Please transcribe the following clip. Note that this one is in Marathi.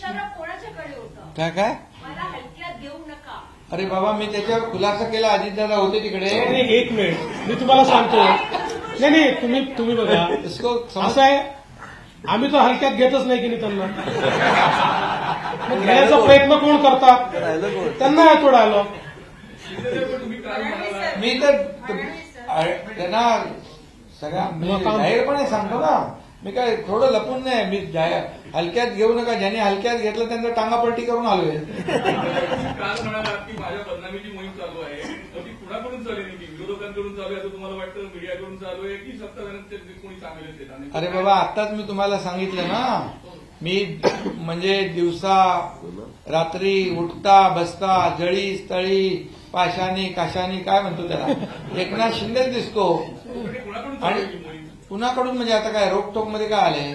इशारा कोणाच्याकडे होता? काय काय मला हलक्यात घेऊ नका. अरे बाबा, मी त्याच्यावर खुलासा केला. अजितदादा होते तिकडे. नाही, एक मिनिट मी तुम्हाला सांगतो. नाही तुम्ही बघा, इसको असं आहे, आम्ही तो हलक्यात घेतच नाही की नाही त्यांना. मग घेण्याचा प्रयत्न कोण करतात? त्यांना आहे तो डायलॉग. मी तर त्यांना सगळ्या जाहीरपणे सांगतो ना. मी काय थोडं लपून नाही. मी हलक्यात घेऊ नका. ज्यांनी हलक्यात घेतलं त्यांचं टांगापलटी करून आलोय. काल म्हणालात की माझ्या बदनामीची मोहीम चालू आहे, तर ती कुणाकडून चालू आहे? विरोधकांकडून चालू आहे असं तुम्हाला वाटतं? मीडियाकडून चालू आहे की सत्ताधाऱ्यांचे कोणी चांगले? अरे बाबा, आताच मी तुम्हाला सांगितलं ना. मी म्हणजे दिवसा रात्री उठता बसता जळी स्थळी पाशानी काशानी काय म्हणतो त्याला, एकनाथ शिंदेच दिसतो. कुणाकडून आणि चालू आहे ही मोहीम? कुणाकडून म्हणजे आता काय रोकटोक मध्ये काय आलंय?